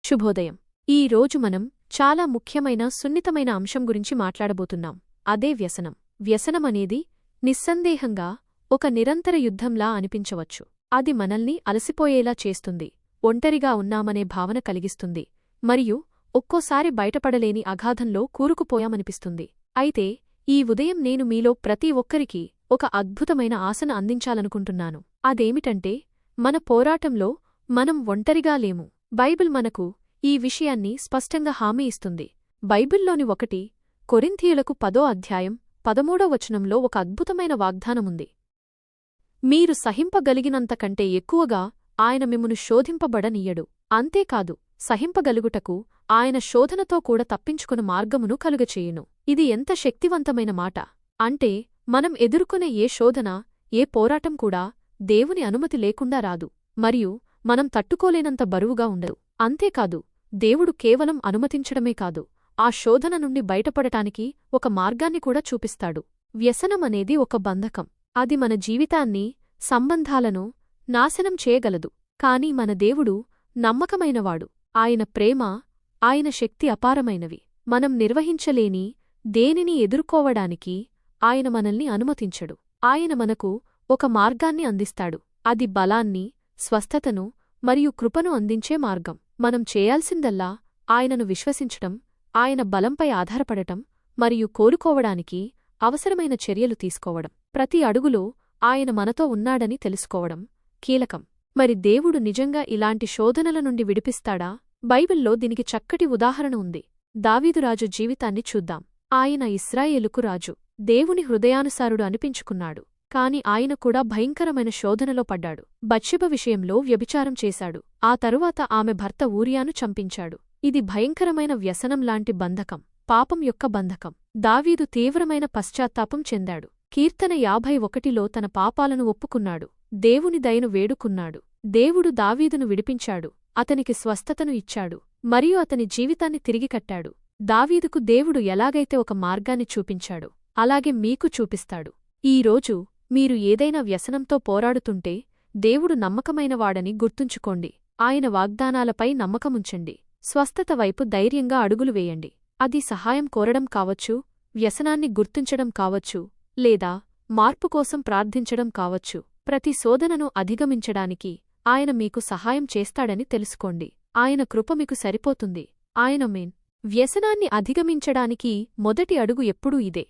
శుభోదయం. ఈ రోజు మనం చాలా ముఖ్యమైన సున్నితమైన అంశం గురించి మాట్లాడబోతున్నాం. అదే వ్యసనం. వ్యసనమనేది నిస్సందేహంగా ఒక నిరంతర యుద్ధంలా అనిపించవచ్చు. అది మనల్ని అలసిపోయేలా చేస్తుంది, ఒంటరిగా ఉన్నామనే భావన కలిగిస్తుంది, మరియు ఒక్కోసారి బయటపడలేని అగాధంలో కూరుకుపోయామనిపిస్తుంది. అయితే ఈ ఉదయం నేను మీలో ప్రతి ఒక్కరికీ ఒక అద్భుతమైన ఆశను అందించాలనుకుంటున్నాను. అదేమిటంటే, మన పోరాటంలో మనం ఒంటరిగా లేము. బైబిల్ మనకు ఈ విషయాన్ని స్పష్టంగా హామీ ఇస్తుంది. బైబిల్లోని 1 కొరింథీయులకు 10వ అధ్యాయం 13వ వచనంలో ఒక అద్భుతమైన వాగ్దానముంది. మీరు సహింపగలిగినంతకంటే ఎక్కువగా ఆయన మిమ్మును శోధింపబడనీయడు. అంతేకాదు, సహింపగలుగుటకు ఆయన శోధనతో కూడా తప్పించుకుని మార్గమును కలుగచేయును. ఇది ఎంత శక్తివంతమైన మాట! అంటే మనం ఎదుర్కొనే ఏ శోధన, ఏ పోరాటం కూడా దేవుని అనుమతి లేకుండా రాదు, మరియు మనం తట్టుకోలేనంత బరువుగా ఉండదు. అంతేకాదు, దేవుడు కేవలం అనుమతించడమే కాదు, ఆ శోధన నుండి బయటపడటానికి ఒక మార్గాన్ని కూడా చూపిస్తాడు. వ్యసనమనేది ఒక బంధకం. అది మన జీవితాన్ని, సంబంధాలను నాశనం చేయగలదు. కాని మన దేవుడు నమ్మకమైనవాడు. ఆయన ప్రేమ, ఆయన శక్తి అపారమైనవి. మనం నిర్వహించలేని దేనిని ఎదుర్కోవడానికి ఆయన మనల్ని అనుమతించడు. ఆయన మనకు ఒక మార్గాన్ని అందిస్తాడు. అది బలాన్ని, స్వస్థతను మరియు కృపను అందించే మార్గం. మనం చేయాల్సిందల్లా ఆయనను విశ్వసించటం, ఆయన బలంపై ఆధారపడటం మరియు కోలుకోవడానికి అవసరమైన చర్యలు తీసుకోవడం. ప్రతి అడుగులో ఆయన మనతో ఉన్నాడని తెలుసుకోవడం కీలకం. మరి దేవుడు నిజంగా ఇలాంటి శోధనల నుండి విడిపిస్తాడా? బైబిల్లో దీనికి చక్కటి ఉదాహరణ ఉంది. దావీదురాజు జీవితాన్ని చూద్దాం. ఆయన ఇశ్రాయేలుకు రాజు, దేవుని హృదయానుసారుడు అనిపించుకున్నాడు. కాని ఆయన కూడా భయంకరమైన శోధనలో పడ్డాడు. బత్షెబ విషయంలో వ్యభిచారం చేశాడు. ఆ తరువాత ఆమె భర్త ఊరియాను చంపించాడు. ఇది భయంకరమైన వ్యసనం లాంటి బంధకం, పాపం యొక్క బంధకం. దావీదు తీవ్రమైన పశ్చాత్తాపం చెందాడు. కీర్తన 51లో తన పాపాలను ఒప్పుకున్నాడు, దేవుని దయను వేడుకున్నాడు. దేవుడు దావీదును విడిపించాడు, అతనికి స్వస్థతను ఇచ్చాడు, మరియు అతని జీవితాన్ని తిరిగి కట్టాడు. దావీదుకు దేవుడు ఎలాగైతే ఒక మార్గాన్ని చూపించాడో అలాగే మీకు చూపిస్తాడు. ఈరోజు మీరు ఏదైనా వ్యసనంతో పోరాడుతుంటే, దేవుడు నమ్మకమైనవాడని గుర్తుంచుకోండి. ఆయన వాగ్దానాలపై నమ్మకముంచండి. స్వస్థత వైపు ధైర్యంగా అడుగులు వేయండి. అది సహాయం కోరడం కావచ్చు, వ్యసనాన్ని గుర్తించడం కావచ్చు, లేదా మార్పు కోసం ప్రార్థించడం కావచ్చు. ప్రతి శోధనను అధిగమించడానికి ఆయన మీకు సహాయం చేస్తాడని తెలుసుకోండి. ఆయన కృప మీకు సరిపోతుంది. వ్యసనాన్ని అధిగమించడానికి మొదటి అడుగు ఎప్పుడూ ఇదే: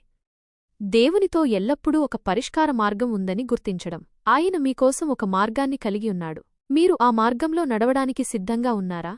దేవునితో ఎల్లప్పుడూ ఒక పరిష్కార మార్గం ఉందని గుర్తించడం. ఆయన మీకోసం ఒక మార్గాన్ని కలిగి ఉన్నాడు. మీరు ఆ మార్గంలో నడవడానికి సిద్ధంగా ఉన్నారా?